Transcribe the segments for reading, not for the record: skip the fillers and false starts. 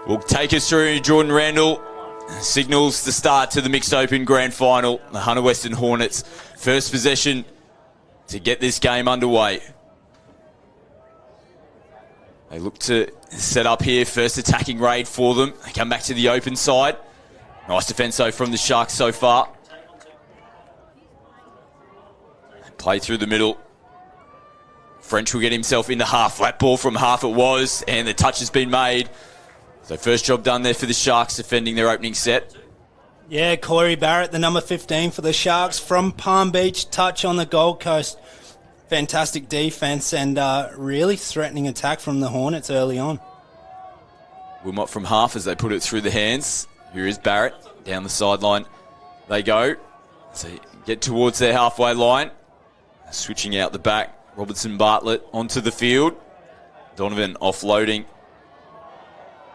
will take us through. Jordan Randall signals the start to the Mixed Open Grand Final. The Hunter Western Hornets first possession to get this game underway. They look to set up here, first attacking raid for them. They come back to the open side. Nice defence though from the Sharks so far. Play through the middle. French will get himself into half. Flat ball from half it was, and the touch has been made. So first job done there for the Sharks, defending their opening set. Yeah, Corey Barrett, the number 15 for the Sharks from Palm Beach, touch on the Gold Coast. Fantastic defence and really threatening attack from the Hornets early on. Wilmot from half as they put it through the hands. Here is Barrett, down the sideline. They go. So get towards their halfway line. Switching out the back. Robertson Bartlett onto the field. Donovan offloading.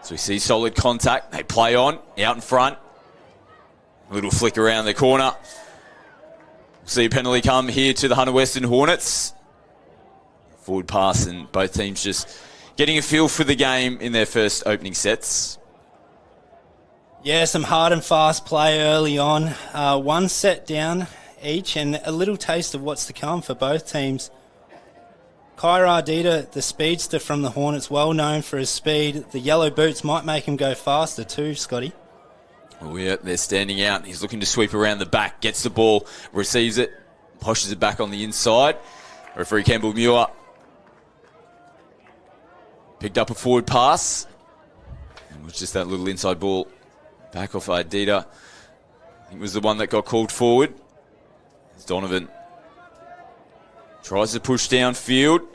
So we see solid contact. They play on, out in front. A little flick around the corner. We'll see a penalty come here to the Hunter Western Hornets. Forward pass, and both teams just getting a feel for the game in their first opening sets. Yeah, some hard and fast play early on. One set down each, and a little taste of what's to come for both teams. Kyra Ardita, the speedster from the Hornets, well known for his speed. The yellow boots might make him go faster too, Scotty. Oh yeah, they're standing out. He's looking to sweep around the back, gets the ball, receives it, pushes it back on the inside. Referee Campbell Muir picked up a forward pass. And it was just that little inside ball back off Ardita. I think it was the one that got called forward. It's Donovan. Tries to push downfield.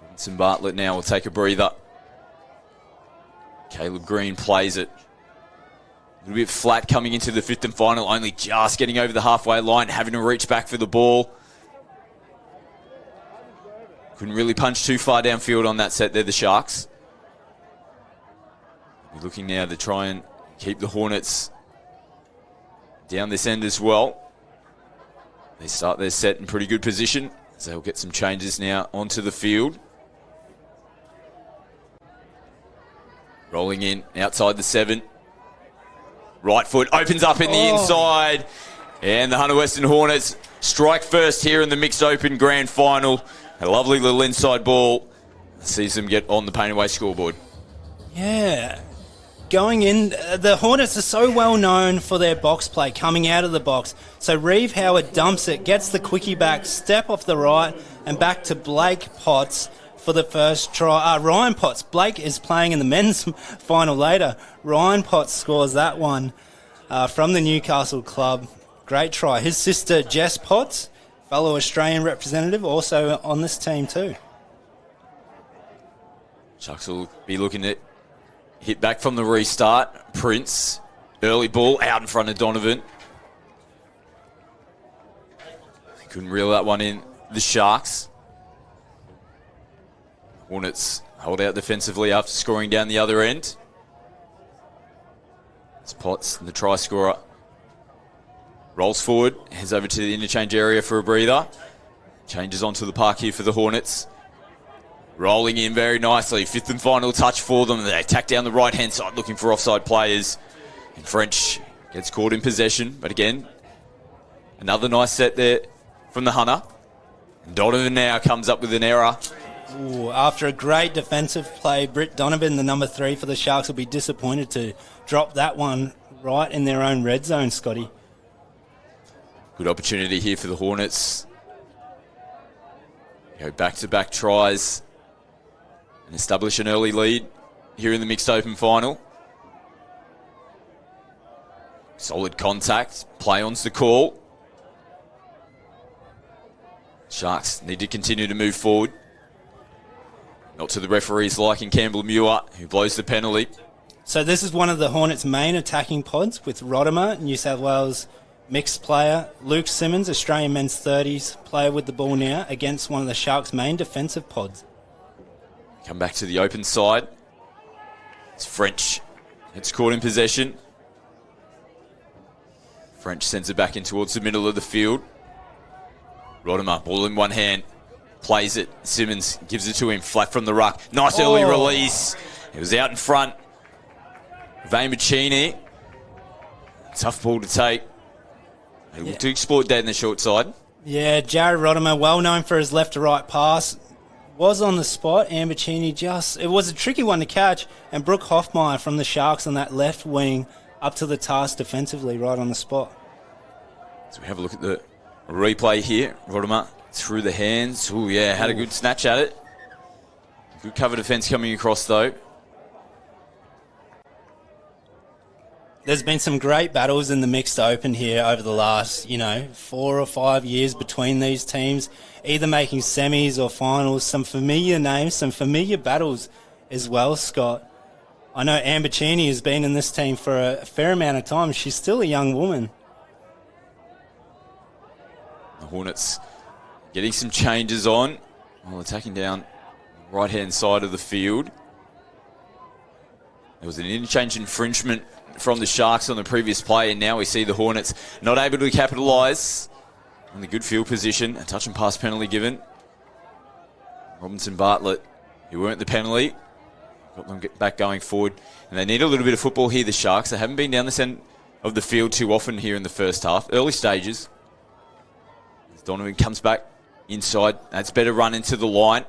Robinson Bartlett now will take a breather. Caleb Green plays it. A little bit flat coming into the fifth and final, only just getting over the halfway line, having to reach back for the ball. Couldn't really punch too far downfield on that set there, the Sharks. We're looking now to try and keep the Hornets down this end as well. They start their set in pretty good position, so they'll get some changes now onto the field. Rolling in outside the 7. Right foot opens up in the inside. And the Hunter Western Hornets strike first here in the Mixed Open Grand Final. A lovely little inside ball. Sees them get on the paint away scoreboard. Yeah. Going in, the Hornets are so well known for their box play coming out of the box. So Reeve Howard dumps it, gets the quickie back, step off the right, and back to Blake Potts for the first try. Ryan Potts. Blake is playing in the men's final later. Ryan Potts scores that one from the Newcastle club. Great try. His sister Jess Potts, fellow Australian representative, also on this team too. Sharks will be looking at hit back from the restart. Prince, early ball out in front of Donovan. Couldn't reel that one in. The Sharks. Hornets hold out defensively after scoring down the other end. It's Potts, the try scorer. Rolls forward, heads over to the interchange area for a breather. Changes onto the park here for the Hornets. Rolling in very nicely. Fifth and final touch for them. They attack down the right-hand side looking for offside players. And French gets caught in possession. But again, another nice set there from the Hunter. And Donovan now comes up with an error. Ooh, after a great defensive play, Britt Donovan, the number 3 for the Sharks, will be disappointed to drop that one right in their own red zone, Scotty. Good opportunity here for the Hornets. Go back-to-back tries and establish an early lead here in the Mixed Open Final. Solid contact. Play-on's the call. Sharks need to continue to move forward. Not to the referee's liking, Campbell Muir, who blows the penalty. So this is one of the Hornets' main attacking pods with Rodimer, New South Wales mixed player, Luke Simmons, Australian men's 30s player with the ball now, against one of the Sharks' main defensive pods. Come back to the open side. It's French. It's caught in possession. French sends it back in towards the middle of the field. Rodimer, ball in one hand. Plays it. Simmons gives it to him flat from the ruck. Nice early release. He was out in front. Vamachini. Tough ball to take. He looked to exploit that in the short side. Yeah, Jared Rodimer, well known for his left to right pass, was on the spot. Ambachini it was a tricky one to catch, and Brooke Hoffmeyer from the Sharks on that left wing up to the task defensively, right on the spot. So we have a look at the replay here. Rodimer through the hands. Oh yeah, had a good snatch at it. Good cover defence coming across though. There's been some great battles in the mixed open here over the last, 4 or 5 years between these teams, either making semis or finals. Some familiar names, some familiar battles as well, Scott. I know Ambachini has been in this team for a fair amount of time. She's still a young woman. The Hornets getting some changes on while attacking down the right-hand side of the field. There was an interchange infringement from the Sharks on the previous play, and now we see the Hornets not able to capitalise on the good field position. A touch and pass penalty given. Robinson Bartlett, who earned the penalty, got them back going forward. And they need a little bit of football here, the Sharks. They haven't been down the centre of the field too often here in the first half. Early stages. As Donovan comes back inside. That's better run into the line.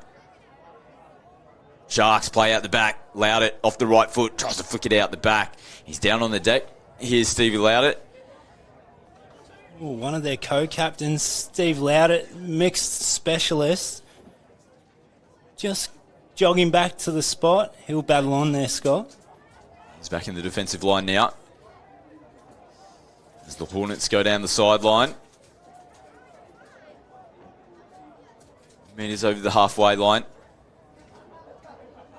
Sharks play out the back. Loudett off the right foot. Tries to flick it out the back. He's down on the deck. Here's Stevie Loudett. One of their co-captains, Steve Loudett, mixed specialist. Just jogging back to the spot. He'll battle on there, Scott. He's back in the defensive line now. As the Hornets go down the sideline. Meters over the halfway line.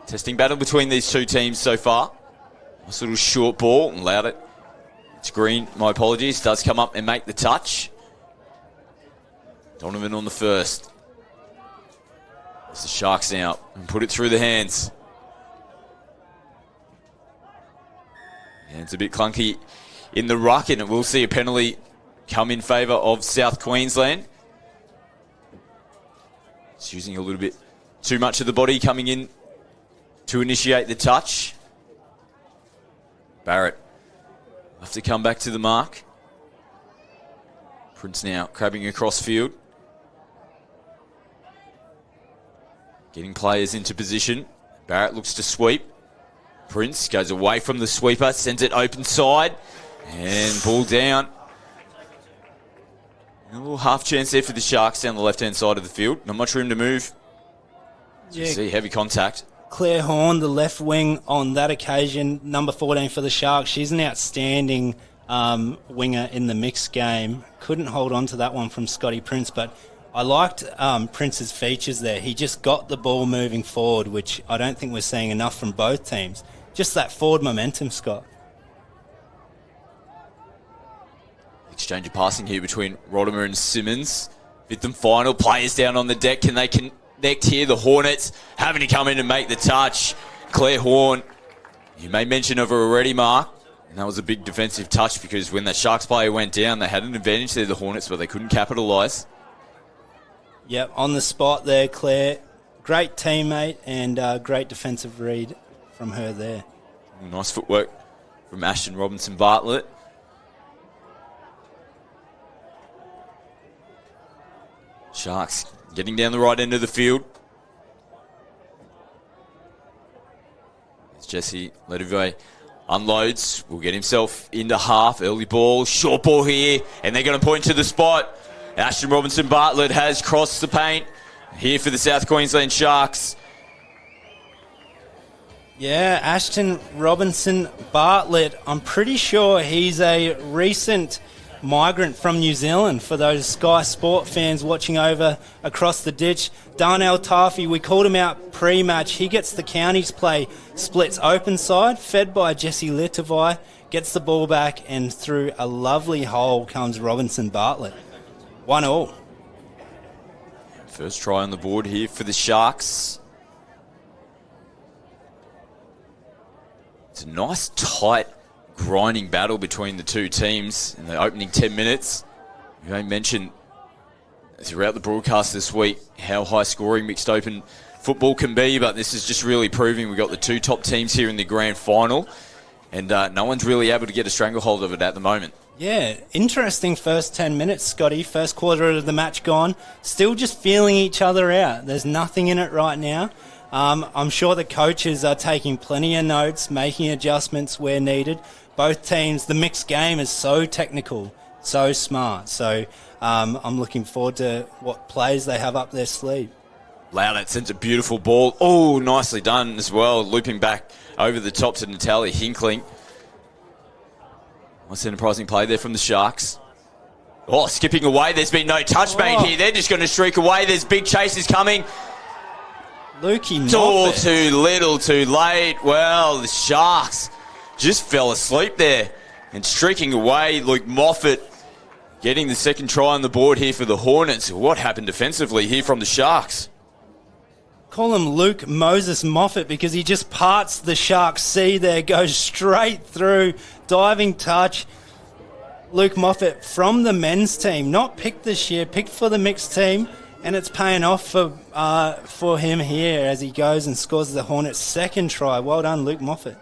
Testing battle between these two teams so far. Nice little short ball, and Loudett. It's green, my apologies. Does come up and make the touch. Donovan on the first. It's the Sharks now, and put it through the hands. And it's a bit clunky in the ruck, and we'll see a penalty come in favour of South Queensland. It's using a little bit too much of the body coming in to initiate the touch. Barrett will have to come back to the mark. Prince now crabbing across field. Getting players into position. Barrett looks to sweep. Prince goes away from the sweeper, sends it open side, and ball down. A little half chance there for the Sharks down the left-hand side of the field. Not much room to move. So you see heavy contact. Claire Horn, the left wing on that occasion, number 14 for the Sharks. She's an outstanding winger in the mixed game. Couldn't hold on to that one from Scotty Prince, but I liked Prince's features there. He just got the ball moving forward, which I don't think we're seeing enough from both teams. Just that forward momentum, Scott. Exchange of passing here between Rodimer and Simmons. Fifth and final. Players down on the deck. Can they connect here? The Hornets having to come in and make the touch. Claire Horn, you made mention of her already, Mark. And that was a big defensive touch because when the Sharks player went down, they had an advantage there, the Hornets, but they couldn't capitalise. Yep, on the spot there, Claire. Great teammate and great defensive read from her there. Nice footwork from Ashton Robinson Bartlett. Sharks getting down the right end of the field. As Jesse Ledouvet unloads, will get himself into half. Early ball, short ball here, and they're going to point to the spot. Ashton Robinson Bartlett has crossed the paint here for the South Queensland Sharks. Yeah, Ashton Robinson Bartlett. I'm pretty sure he's a recent migrant from New Zealand for those Sky Sport fans watching over across the ditch. Darnell Taffy, we called him out pre-match. He gets the counties play, splits open side, fed by Jesse Ledouvet, gets the ball back, and through a lovely hole comes Robinson Bartlett. 1-1. First try on the board here for the Sharks. It's a nice, tight, grinding battle between the two teams in the opening 10 minutes. We may mention throughout the broadcast this week how high scoring mixed open football can be, but this is just really proving we've got the two top teams here in the grand final, and no one's really able to get a stranglehold of it at the moment. Yeah, interesting first 10 minutes, Scotty. First quarter of the match gone. Still just feeling each other out. There's nothing in it right now. I'm sure the coaches are taking plenty of notes, making adjustments where needed. Both teams, the mixed game is so technical, so smart. So I'm looking forward to what plays they have up their sleeve. Loudon sends a beautiful ball. Oh, nicely done as well. Looping back over the top to Natalia Hinkling. Nice enterprising play there from the Sharks. Oh, skipping away. There's been no touch made here. They're just going to streak away. There's big chases coming. Lukey Moffat. All too little, too late. Well, the Sharks just fell asleep there. And streaking away, Luke Moffat getting the second try on the board here for the Hornets. What happened defensively here from the Sharks? Call him Luke Moses Moffat because he just parts the Sharks sea there, goes straight through, diving touch. Luke Moffat from the men's team, not picked this year, picked for the mixed team, and it's paying off for him here as he goes and scores the Hornets' second try. Well done, Luke Moffat.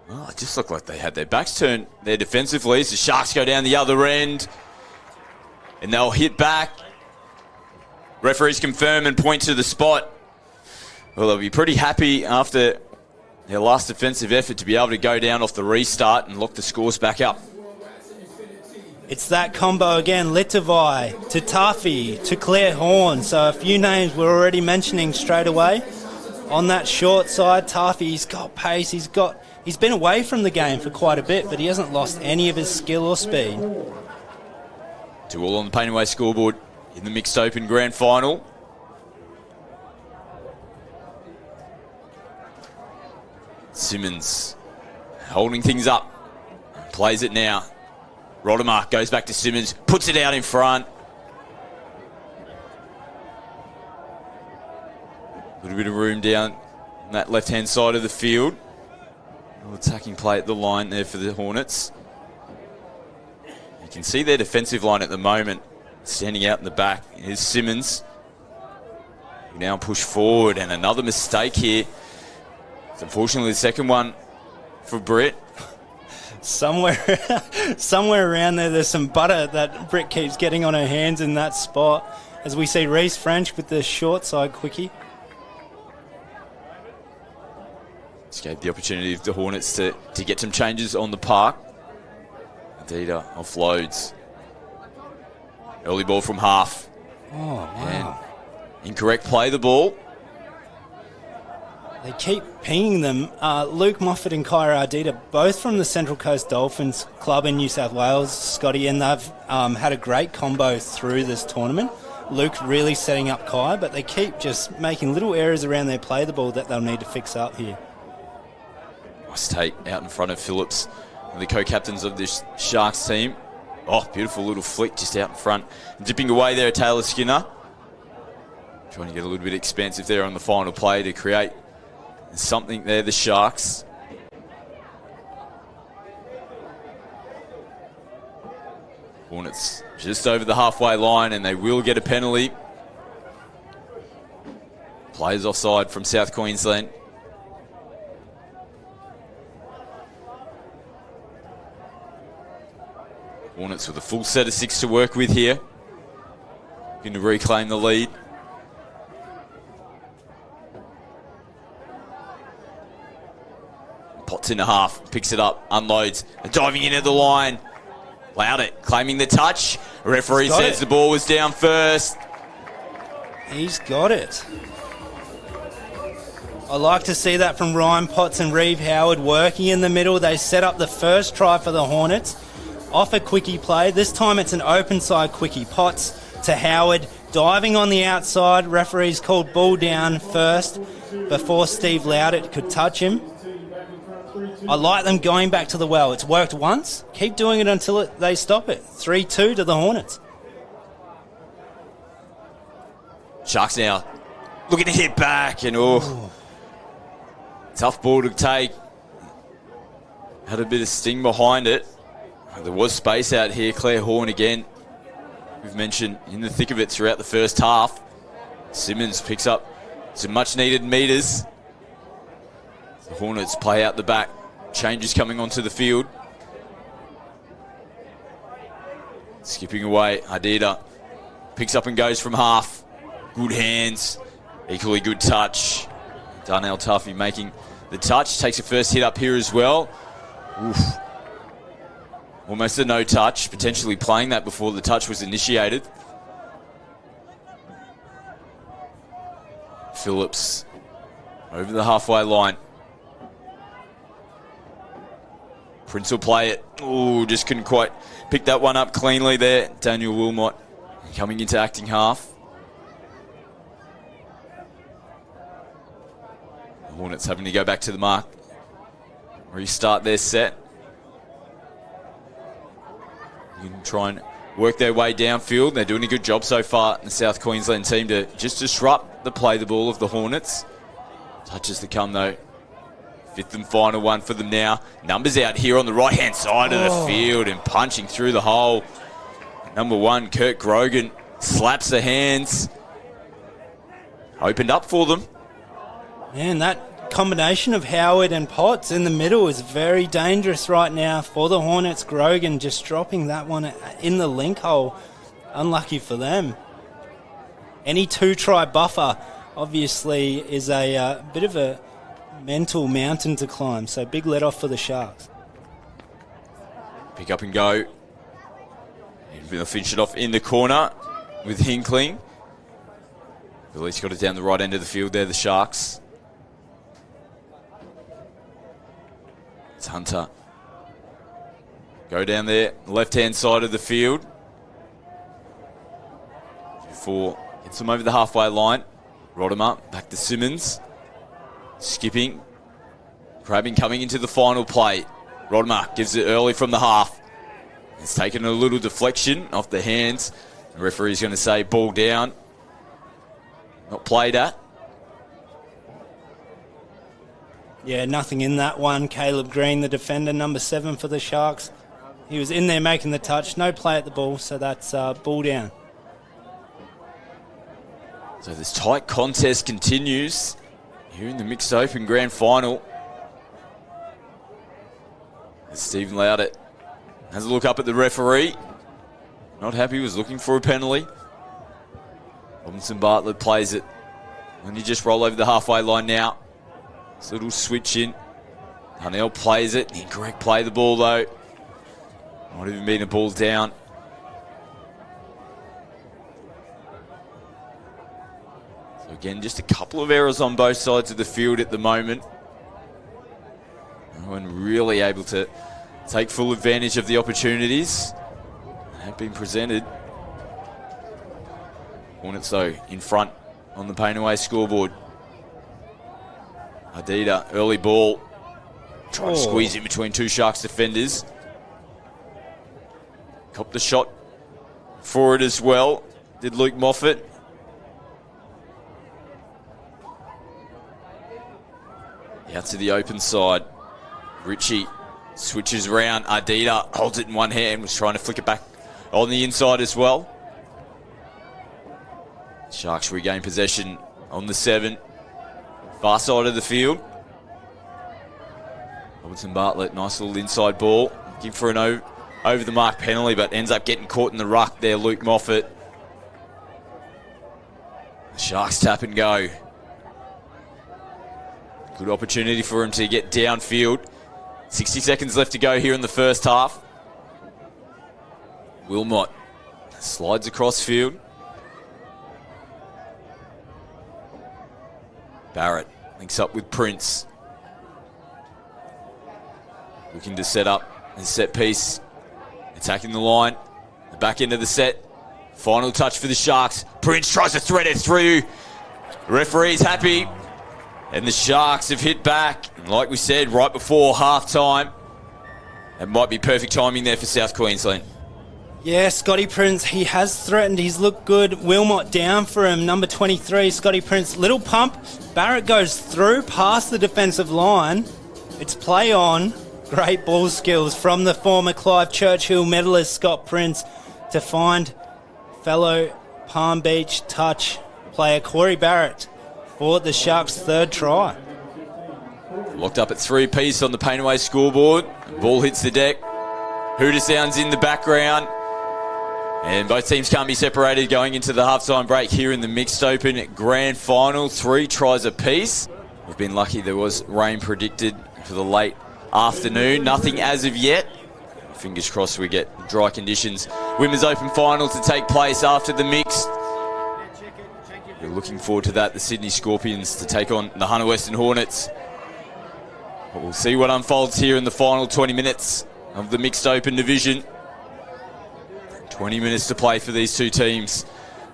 Oh, it just looked like they had their backs turned there defensively as the Sharks go down the other end, and they'll hit back. Referees confirm and point to the spot. Well, they'll be pretty happy after their last defensive effort to be able to go down off the restart and lock the scores back up. It's that combo again, Litovai to Taffy to Claire Horn. So a few names we're already mentioning straight away. On that short side, Taffy, he's got pace, he's been away from the game for quite a bit, but he hasn't lost any of his skill or speed. 2 all on the Painaway scoreboard in the mixed open grand final. Simmons holding things up. Plays it now. Rodimer goes back to Simmons. Puts it out in front. A little bit of room down on that left-hand side of the field. Attacking play at the line there for the Hornets. You can see their defensive line at the moment standing out in the back. Here's Simmons. Now push forward, and another mistake here. Unfortunately, the second one for Britt. Somewhere around there's some butter that Britt keeps getting on her hands in that spot. As we see Reece French with the short side quickie. Just gave the opportunity of the Hornets to get some changes on the park. Adida offloads. Early ball from half. Oh, wow. And incorrect play the ball. They keep pinging them. Luke Moffat and Kyra Ardita, both from the Central Coast Dolphins Club in New South Wales, Scotty, and they've had a great combo through this tournament. Luke really setting up Kai, but they keep just making little errors around their play the ball that they'll need to fix up here. Nice take out in front of Phillips, the co-captains of this Sharks team. Oh, beautiful little flick just out in front. Dipping away there, Taylor Skinner. Trying to get a little bit expansive there on the final play to create something there, the Sharks. Hornets just over the halfway line, and they will get a penalty. Players offside from South Queensland. Hornets with a full set of 6 to work with here. Going to reclaim the lead. Potts in a half, picks it up, unloads, and diving in at the line. Loud it, claiming the touch. Referee says the ball was down first. He's got it. I like to see that from Ryan Potts and Reeve Howard working in the middle. They set up the first try for the Hornets. Off a quickie play. This time it's an open side quickie. Potts to Howard, diving on the outside. Referees called ball down first before Steve Loudett could touch him. I like them going back to the well. It's worked once. Keep doing it until they stop it. 3-2 to the Hornets. Sharks now looking to hit back, and tough ball to take. Had a bit of sting behind it. There was space out here. Claire Horn again, we've mentioned, in the thick of it throughout the first half. Simmons picks up some much-needed meters. The Hornets play out the back. Changes coming onto the field. Skipping away, Ardita picks up and goes from half. Good hands, equally good touch. Darnell Tuffy making the touch, takes a first hit up here as well. Oof. Almost a no touch, potentially playing that before the touch was initiated. Phillips over the halfway line. Prince will play it. Oh, just couldn't quite pick that one up cleanly there. Daniel Wilmot coming into acting half. The Hornets having to go back to the mark. Restart their set. You can try and work their way downfield. They're doing a good job so far, the South Queensland team, to just disrupt the play the ball of the Hornets. Touches to come though. Fifth and final one for them now. Numbers out here on the right-hand side of the field and punching through the hole. Number 1, Kurt Grogan, slaps the hands. Opened up for them. Man, that combination of Howard and Potts in the middle is very dangerous right now for the Hornets. Grogan just dropping that one in the link hole. Unlucky for them. Any 2-try buffer obviously is a bit of a mental mountain to climb, so big let off for the Sharks. Pick up and go. They'll finish it off in the corner with Hinkling. Billy's got it down the right end of the field there, the Sharks. It's Hunter. Go down there, left-hand side of the field. Before gets them over the halfway line. Rodimer, back to Simmons. Skipping. Crabbing coming into the final play. Rodimer gives it early from the half. It's taken a little deflection off the hands. The referee's going to say ball down. Not played at. Yeah, nothing in that one. Caleb Green, the defender, number 7 for the Sharks. He was in there making the touch. No play at the ball, so that's ball down. So this tight contest continues here in the Mixed Open Grand Final. As Stephen Loudett has a look up at the referee. Not happy, was looking for a penalty. Robinson Bartlett plays it. And you just roll over the halfway line now. It's a little switch in. Darnell plays it. Incorrect play the ball though. Might even been a ball down. So again, just a couple of errors on both sides of the field at the moment. No one really able to take full advantage of the opportunities that have been presented. Hornets though in front on the Painaway scoreboard. Ardita, early ball. Trying to squeeze in between two Sharks defenders. Copped the shot for it as well. Did Luke Moffat. Out to the open side. Ritchie switches around. Ardita holds it in one hand. Was trying to flick it back on the inside as well. Sharks regain possession on the 7. Far side of the field. Robinson Bartlett, nice little inside ball. Looking for an over the mark penalty, but ends up getting caught in the ruck there, Luke Moffat. The Sharks tap and go. Good opportunity for him to get downfield. 60 seconds left to go here in the first half. Wilmot slides across field. Barrett links up with Prince. Looking to set up his set piece. Attacking the line. The back end of the set. Final touch for the Sharks. Prince tries to thread it through. The referee's happy. And the Sharks have hit back. And like we said, right before half-time. That might be perfect timing there for South Queensland. Yeah, Scotty Prince, he has threatened. He's looked good. Wilmot down for him. Number 23, Scotty Prince. Little pump. Barrett goes through past the defensive line. It's play on. Great ball skills from the former Clive Churchill medalist Scott Prince to find fellow Palm Beach touch player Corey Barrett for the Sharks' third try. Locked up at 3-piece on the paint-away scoreboard. Ball hits the deck. Hooter sounds in the background. And both teams can't be separated going into the halftime break here in the Mixed Open Grand Final. 3 tries apiece. We've been lucky there was rain predicted for the late afternoon. Nothing as of yet. Fingers crossed we get dry conditions. Women's Open Final to take place after the Mixed. We're looking forward to that. The Sydney Scorpions to take on the Hunter Western Hornets. But we'll see what unfolds here in the final 20 minutes of the Mixed Open division. 20 minutes to play for these two teams.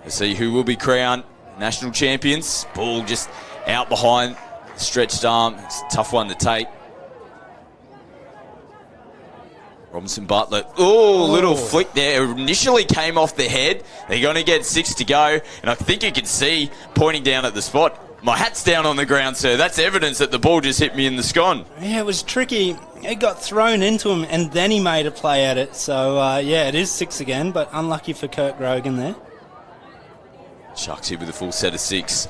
Let's see who will be crowned national champions. Ball just out behind the stretched arm. It's a tough one to take. Robinson Butler. Oh, little flick there. Initially came off the head. They're going to get 6 to go. And I think you can see, pointing down at the spot, my hat's down on the ground, sir. That's evidence that the ball just hit me in the scone. Yeah, it was tricky. It got thrown into him, and then he made a play at it. So, yeah, it is 6 again, but unlucky for Kurt Grogan there. Sharks here with a full set of 6.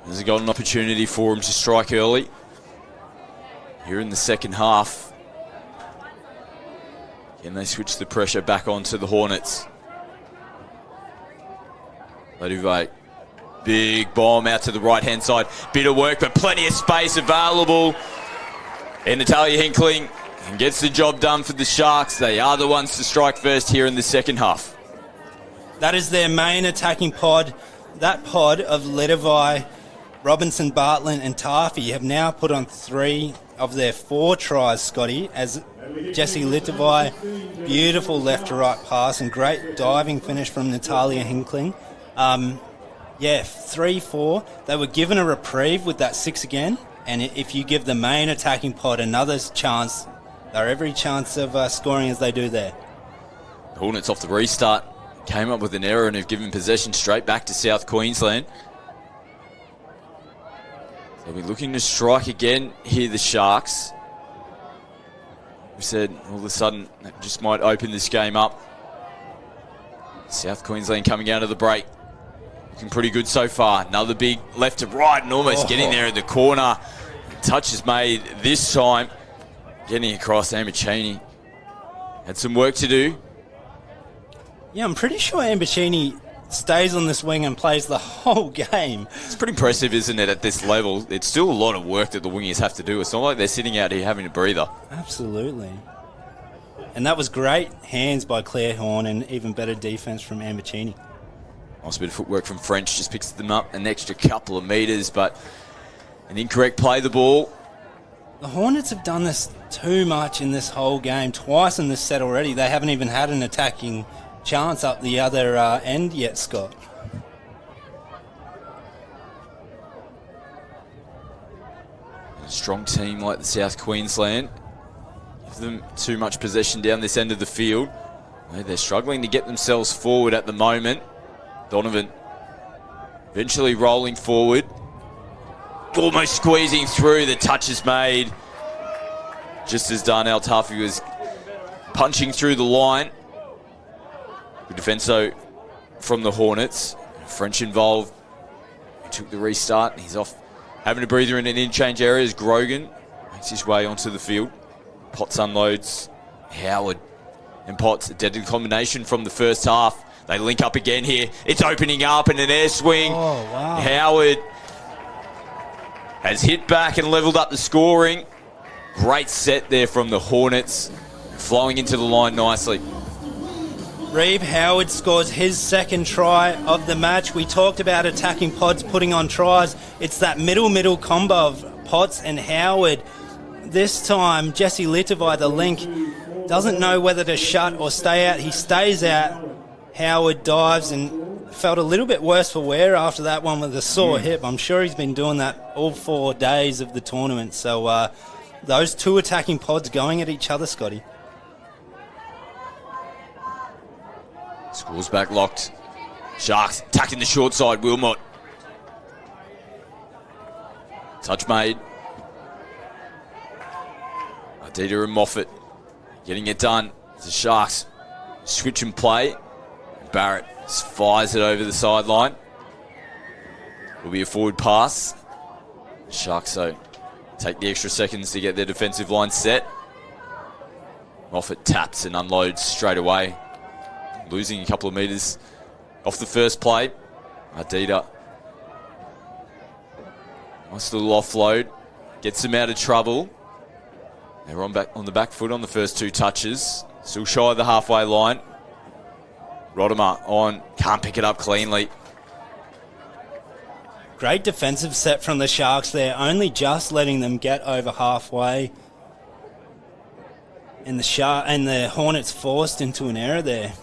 There's a golden opportunity for him to strike early. Here in the second half. Can they switch the pressure back onto the Hornets? Leduvay. Big bomb out to the right-hand side. Bit of work, but plenty of space available. And Natalia Hinkling gets the job done for the Sharks. They are the ones to strike first here in the second half. That is their main attacking pod. That pod of Leduvay, Robinson, Bartlett and Taffy have now put on 3 of their 4 tries, Scotty, as Jessie Leduvay, beautiful left to right pass and great diving finish from Natalia Hinkling. Yeah, 3-4. They were given a reprieve with that 6 again, and if you give the main attacking pod another chance, they're every chance of scoring as they do there. Hornets off the restart came up with an error and have given possession straight back to South Queensland. They'll be looking to strike again here, the Sharks. We said all of a sudden that just might open this game up. South Queensland coming out of the break. Looking pretty good so far. Another big left to right and almost getting there in the corner. Touch is made this time. Getting across, Ambicini had some work to do. Yeah, I'm pretty sure Ambicini stays on this wing and plays the whole game. It's pretty impressive, isn't it, at this level? It's still a lot of work that the wingers have to do. It's not like they're sitting out here having a breather. Absolutely. And that was great hands by Claire Horn and even better defense from Ambicini. Nice bit of footwork from French, just picks them up an extra couple of metres, but an incorrect play the ball. The Hornets have done this too much in this whole game. Twice in this set already. They haven't even had an attacking chance up the other end yet, Scott. A strong team like the South Queensland. Give them too much possession down this end of the field. They're struggling to get themselves forward at the moment. Donovan eventually rolling forward. Almost squeezing through. The touch is made just as Darnell Taffy was punching through the line. Good defense though from the Hornets. French involved. He took the restart. He's off having a breather in an in-change area as Grogan makes his way onto the field. Potts unloads. Howard and Potts, a deadly combination from the first half. They link up again here. It's opening up in an air swing. Oh, wow. Howard has hit back and leveled up the scoring. Great set there from the Hornets. Flowing into the line nicely. Reeve Howard scores his second try of the match. We talked about attacking pods putting on tries. It's that middle combo of Potts and Howard. This time, Jessie Leduvay, the link, doesn't know whether to shut or stay out. He stays out. Howard dives and felt a little bit worse for wear after that one with a sore hip. I'm sure he's been doing that all 4 days of the tournament. So those 2 attacking pods going at each other, Scotty. Scores back locked. Sharks attacking the short side. Wilmot. Touch made. Ardita and Moffat getting it done. The Sharks switch and play. Barrett fires it over the sideline. Will be a forward pass. Sharks, so take the extra seconds to get their defensive line set. Moffat taps and unloads straight away. Losing a couple of metres off the first play. Ardita. Nice little offload. Gets them out of trouble. They're on the back foot on the first 2 touches. Still shy of the halfway line. Rodimer on. Can't pick it up cleanly. Great defensive set from the Sharks there, only just letting them get over halfway. And the Hornets forced into an error there.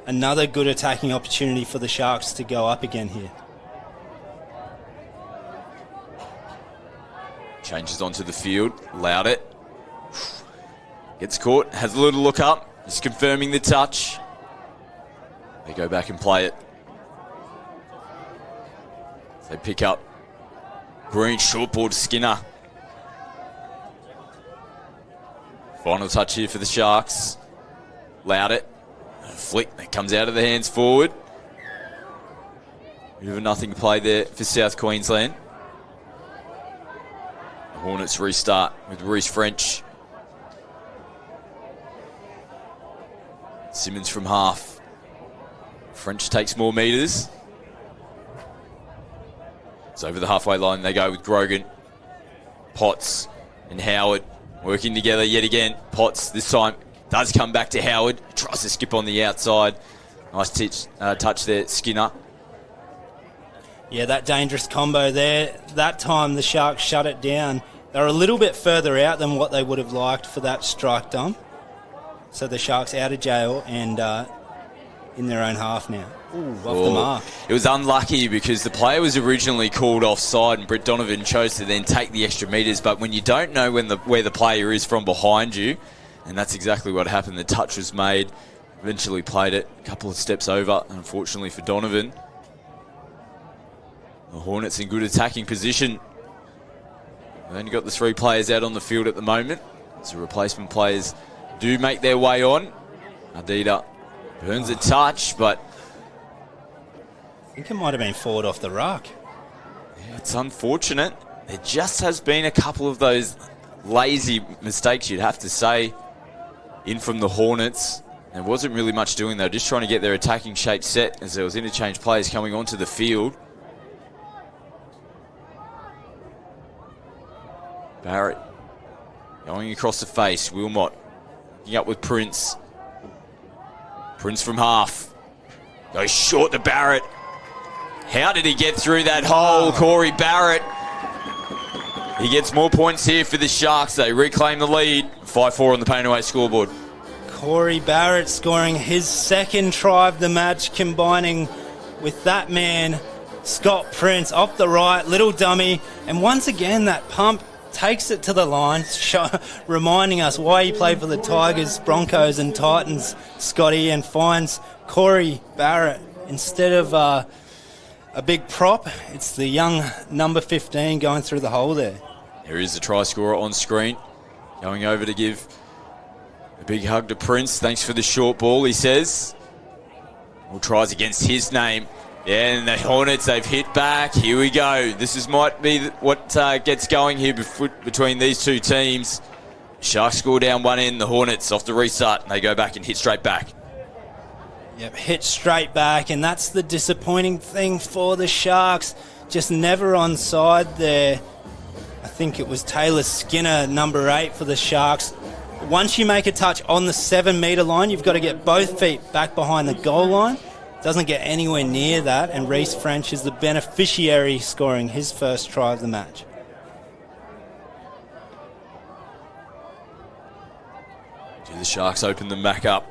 Another good attacking opportunity for the Sharks to go up again here. Changes onto the field, allowed it. Gets caught, has a little look up, just confirming the touch. They go back and play it. They pick up Green, short ball to Skinner. Final touch here for the Sharks. Allowed it. A flick that comes out of the hands forward. Bit of a nothing play there for South Queensland. The Hornets restart with Reece French. Simmons from half. French takes more metres. It's over the halfway line. They go with Grogan. Potts and Howard working together yet again. Potts this time does come back to Howard. Tries to skip on the outside. Nice touch there, Skinner. Yeah, that dangerous combo there. That time the Sharks shut it down. They're a little bit further out than what they would have liked for that strike dump. So the Sharks out of jail and in their own half now. Ooh, off the mark. It was unlucky because the player was originally called offside and Brett Donovan chose to then take the extra metres. But when you don't know where the player is from behind you, and that's exactly what happened. The touch was made, eventually played it a couple of steps over, unfortunately for Donovan. The Hornets in good attacking position. They've only got the 3 players out on the field at the moment. So replacement players do make their way on. Ardita burns a touch, but I think it might have been forward off the ruck. Yeah, it's unfortunate. There just has been a couple of those lazy mistakes, you'd have to say, in from the Hornets. There wasn't really much doing. They were just trying to get their attacking shape set as there was interchange players coming onto the field. Barrett going across the face. Wilmot looking up with Prince. Prince from half. Goes short to Barrett. How did he get through that hole, Corey Barrett? He gets more points here for the Sharks. They reclaim the lead. 5-4 on the Pain Away scoreboard. Corey Barrett scoring his second try of the match, combining with that man, Scott Prince, off the right, little dummy. And once again, that pump takes it to the line, reminding us why he played for the Tigers, Broncos and Titans, Scotty, and finds Corey Barrett instead of a big prop. It's the young number 15 going through the hole there. There is the try scorer on screen. Going over to give a big hug to Prince. Thanks for the short ball, he says. More tries against his name. Yeah, and the Hornets, they've hit back. Here we go. This might be what gets going here between these two teams. Sharks score down one end. The Hornets off the restart. They go back and hit straight back. Yep, hit straight back, and that's the disappointing thing for the Sharks. Just never onside there. I think it was Taylor Skinner, number 8 for the Sharks. Once you make a touch on the 7-metre line, you've got to get both feet back behind the goal line. Doesn't get anywhere near that, and Reece French is the beneficiary, scoring his first try of the match. Do the Sharks open them back up?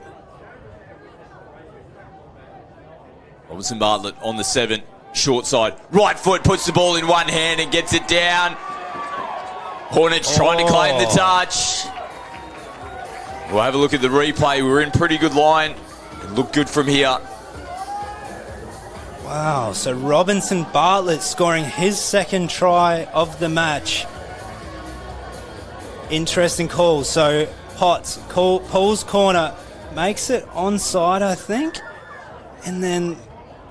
Robinson Bartlett on the 7, short side, right foot, puts the ball in one hand and gets it down. Hornets trying to claim the touch. We'll have a look at the replay. We're in pretty good line. It looked good from here. Wow, so Robinson Bartlett scoring his second try of the match. Interesting call. So Potts, Paul's corner, makes it onside, I think. And then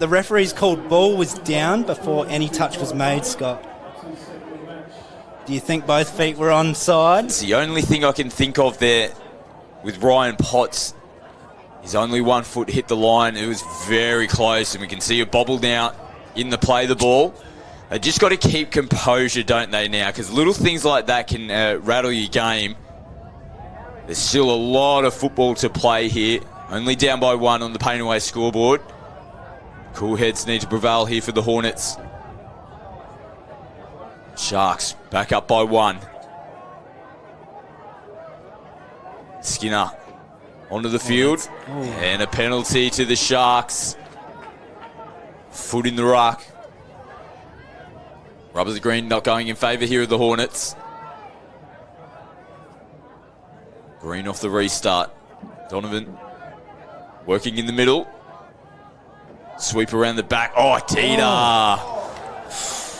The referee's called ball was down before any touch was made, Scott. Do you think both feet were onside? It's the only thing I can think of there with Ryan Potts. His only 1 foot hit the line. It was very close, and we can see a bobble now in the play the ball. They just got to keep composure, don't they, now? Because little things like that can rattle your game. There's still a lot of football to play here. Only down by 1 on the paint away scoreboard. Cool heads need to prevail here for the Hornets. Sharks back up by 1. Skinner onto the field. And a penalty to the Sharks. Foot in the ruck. Rubbers green not going in favour here of the Hornets. Green off the restart. Donovan working in the middle. Sweep around the back. Oh, Tita.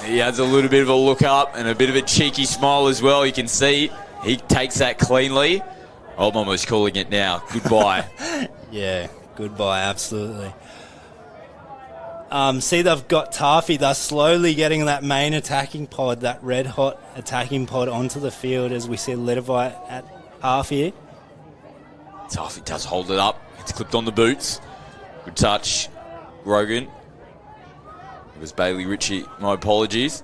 He has a little bit of a look up and a bit of a cheeky smile as well. You can see he takes that cleanly. I'm almost calling it now. Goodbye. Yeah, goodbye, absolutely. See, they've got Taffy. They're slowly getting that main attacking pod, that red-hot attacking pod onto the field as we see Ledevite at half here. Taffy does hold it up. It's clipped on the boots. Good touch. Grogan. It was Bailey Ritchie. My apologies.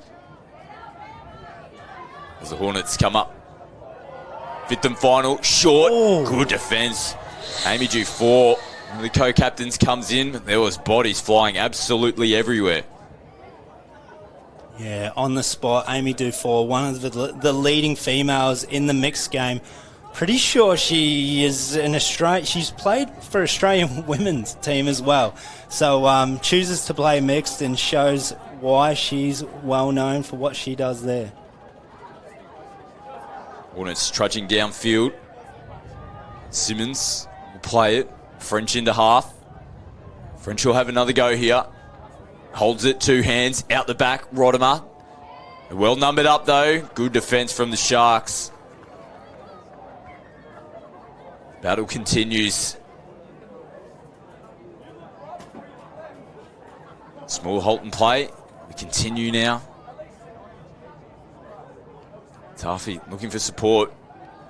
As the Hornets come up. Fifth and final. Short. Oh. Good defence. Amy Dufour, one of the co-captains, comes in. There was bodies flying absolutely everywhere. Yeah, on the spot, Amy Dufour, one of the leading females in the mixed game. Pretty sure she is she's played for Australian women's team as well. So chooses to play mixed and shows why she's well known for what she does there. Hornets trudging downfield. Simmons will play it. French into half. French will have another go here. Holds it, 2 hands, out the back, Rodimer. Well numbered up though. Good defence from the Sharks. Battle continues. Small halt and play. We continue now. Taffy looking for support.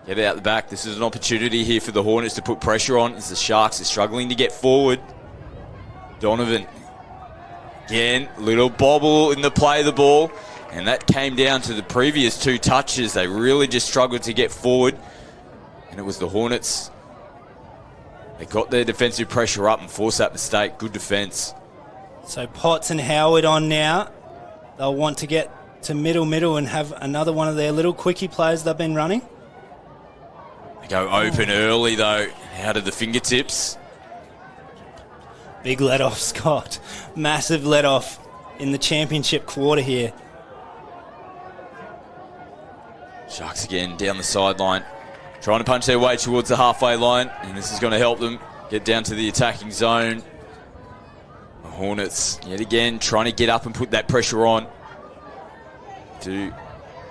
Get out the back. This is an opportunity here for the Hornets to put pressure on as the Sharks are struggling to get forward. Donovan. Again, little bobble in the play of the ball. And that came down to the previous 2 touches. They really just struggled to get forward. And it was the Hornets. They got their defensive pressure up and forced that mistake. Good defence. So Potts and Howard on now. They'll want to get to middle and have another one of their little quickie plays they've been running. They go open early though, out of the fingertips. Big let off, Scott. Massive let off in the championship quarter here. Sharks again down the sideline, trying to punch their way towards the halfway line, and this is going to help them get down to the attacking zone. The Hornets yet again trying to get up and put that pressure on to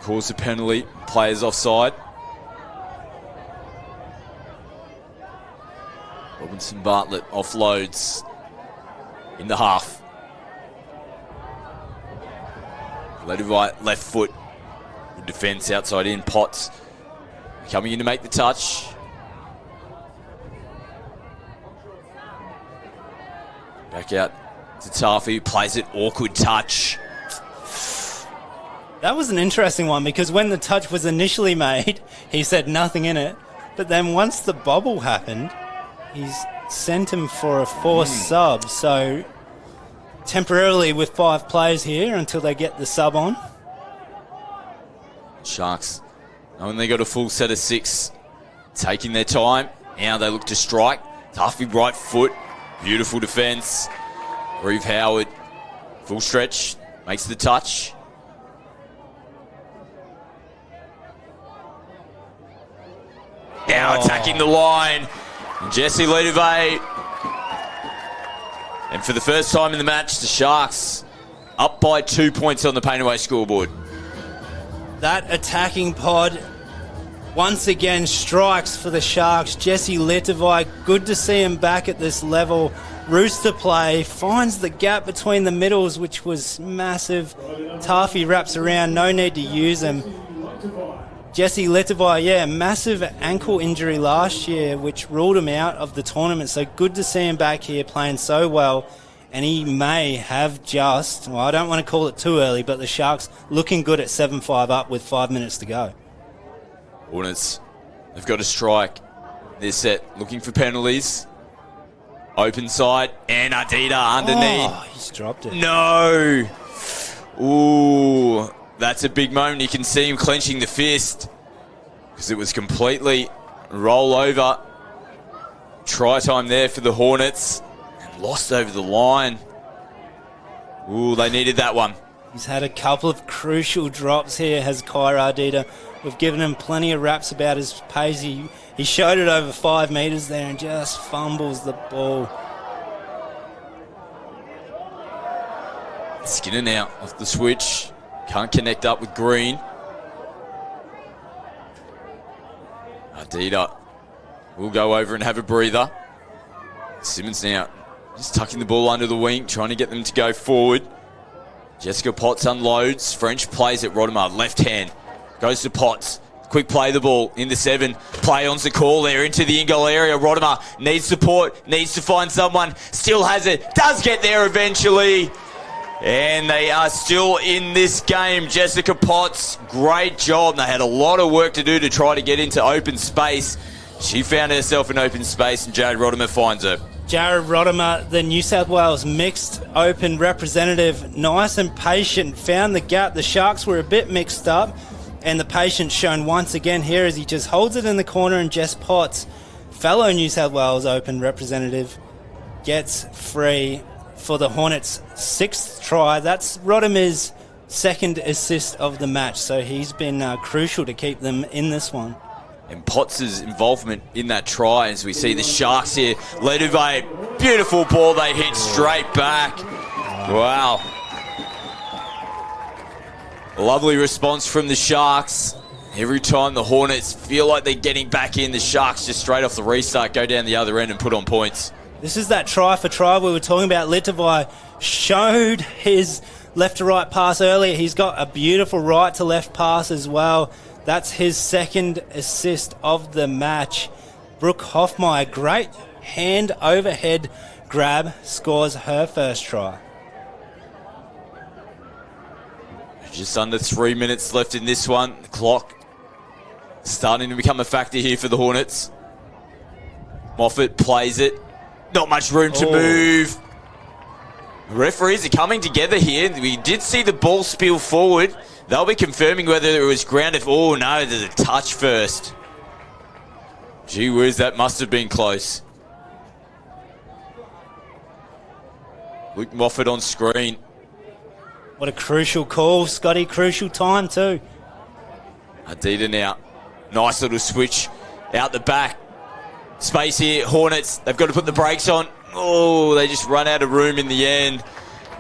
cause the penalty. Players offside. Robinson Bartlett offloads in the half. Ledevite left foot. Good defence outside in. Potts coming in to make the touch. Back out to Taffy. Plays it. Awkward touch. That was an interesting one because when the touch was initially made, he said nothing in it. But then once the bobble happened, he's sent him for a forced sub. So temporarily with 5 players here until they get the sub on. Sharks, knowing they got a full set of 6, taking their time. Now they look to strike. Taffy right foot. Beautiful defence. Reeve Howard, full stretch, makes the touch. Now attacking the line. Jesse Ledevay. And for the first time in the match, the Sharks up by 2 points on the paint away scoreboard. That attacking pod once again strikes for the Sharks. Jesse Litovai, good to see him back at this level. Rooster play, finds the gap between the middles, which was massive. Taffy wraps around, no need to use him. Jesse Litovai, massive ankle injury last year, which ruled him out of the tournament. So good to see him back here playing so well. And he may have just, well, I don't want to call it too early, but the Sharks looking good at 7-5 up with 5 minutes to go. Hornets, they've got a strike. They're set, looking for penalties. Open side, and Ardita underneath. Oh, he's dropped it. No! Ooh, that's a big moment. You can see him clenching the fist because it was completely roll over. Try time there for the Hornets. And lost over the line. Ooh, they needed that one. He's had a couple of crucial drops here, has Kai Ardita. We've given him plenty of raps about his pace. He showed it over 5 metres there and just fumbles the ball. Skinner now off the switch. Can't connect up with Green. Ardita will go over and have a breather. Simmons now just tucking the ball under the wing, trying to get them to go forward. Jessica Potts unloads. French plays it. Rodimer, left hand. Goes to Potts. Quick play the ball in the 7. Play on's the call there into the in-goal area. Rodimer needs support, needs to find someone. Still has it. Does get there eventually. And they are still in this game. Jessica Potts, great job. They had a lot of work to do to try to get into open space. She found herself in open space and Jared Rodimer finds her. Jared Rodimer, the New South Wales mixed open representative, nice and patient, found the gap. The Sharks were a bit mixed up, and the patience shown once again here as he just holds it in the corner, and Jess Potts, fellow New South Wales open representative, gets free for the Hornets' 6th try. That's Rodimer's 2nd assist of the match, so he's been crucial to keep them in this one. And Potts' involvement in that try, as we see the Sharks here, led by a beautiful ball they hit straight back. Wow. A lovely response from the Sharks. Every time the Hornets feel like they're getting back in, the Sharks just straight off the restart go down the other end and put on points. This is that try for try we were talking about. Litovai showed his left to right pass earlier. He's got a beautiful right to left pass as well. That's his 2nd assist of the match. Brooke Hoffmeyer, great hand overhead grab, scores her 1st try. Just under 3 minutes left in this one. The clock starting to become a factor here for the Hornets. Moffat plays it. Not much room to move. The referees are coming together here. We did see the ball spill forward. They'll be confirming whether it was grounded. Oh, no, there's a touch first. Gee whiz, that must have been close. Luke Moffat on screen. What a crucial call, Scotty. Crucial time, too. Ardita now. Nice little switch out the back. Space here. Hornets, they've got to put the brakes on. Oh, they just run out of room in the end.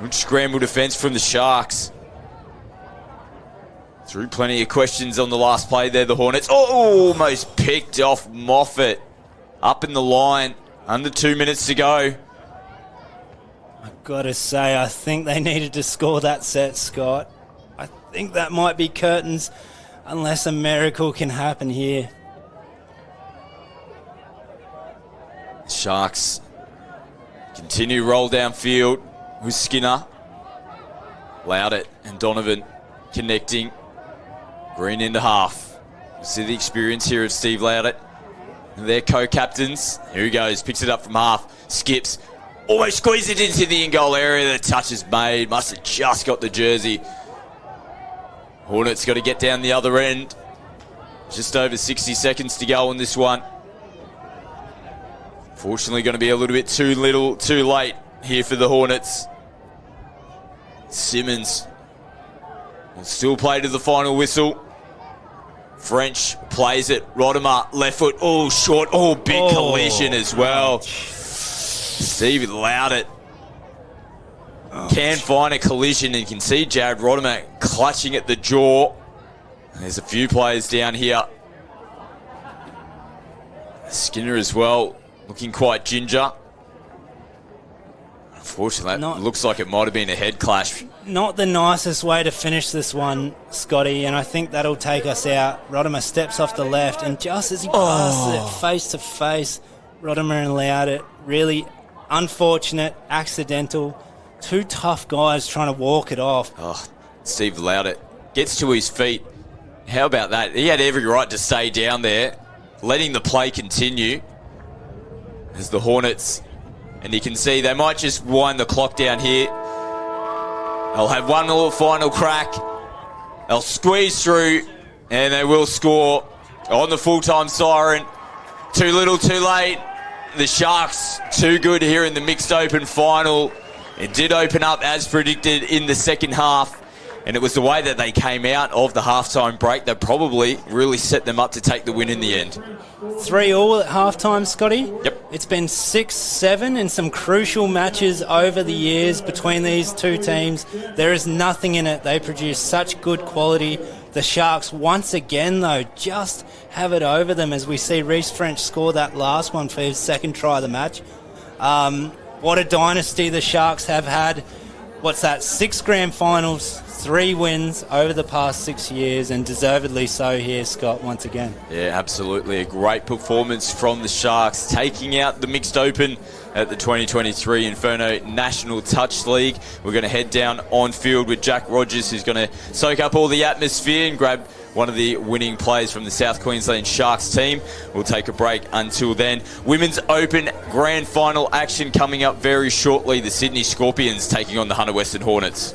Good scramble defence from the Sharks. Threw plenty of questions on the last play there, the Hornets. Oh, almost picked off Moffat. Up in the line. Under 2 minutes to go. I've got to say, I think they needed to score that set, Scott. I think that might be curtains, unless a miracle can happen here. Sharks continue roll downfield with Skinner. Loudett and Donovan connecting. Green into half. You see the experience here of Steve Loudett and their co-captains. Here he goes, picks it up from half, skips, almost squeezed it into the in-goal area. The touch is made. Must have just got the jersey. Hornets got to get down the other end. Just over 60 seconds to go on this one. Fortunately, going to be a little bit too late here for the Hornets. Simmons will still play to the final whistle. French plays it. Rodimer, left foot. Oh, short. Oh, big collision as well. Steve Loudett can find a collision, and you can see Jared Rodimer clutching at the jaw. There's a few players down here Skinner as well, looking quite ginger. Unfortunately, that looks like it might have been a head clash. Not the nicest way to finish this one, Scotty, and I think that'll take us out. Rodimer steps off the left, and just as he passes it face to face, Rodimer allowed it. Really unfortunate, accidental. Two tough guys trying to walk it off. Steve allowed it. Gets to his feet. How about that? He had every right to stay down there, letting the play continue as the Hornets, and you can see they might just wind the clock down here. They'll have one little final crack. They'll squeeze through, and they will score on the full-time siren. Too little, too late. The Sharks too good here in the mixed open final. It did open up as predicted in the second half, and it was the way that they came out of the halftime break that probably really set them up to take the win in the end. 3-3 at halftime, Scotty. Yep. It's been 6-7 in some crucial matches over the years between these two teams. There is nothing in it. They produce such good quality. The Sharks, once again, though, just have it over them as we see Reece French score that last one for his second try of the match. What a dynasty the Sharks have had. What's that? 6 grand finals, 3 wins over the past 6 years, and deservedly so here, Scott, once again. Yeah, absolutely. A great performance from the Sharks, taking out the mixed open at the 2023 Inferno National Touch League. We're going to head down on field with Jack Rogers, who's going to soak up all the atmosphere and grab one of the winning players from the South Queensland Sharks team. We'll take a break until then. Women's Open Grand Final action coming up very shortly. The Sydney Scorpions taking on the Hunter Western Hornets.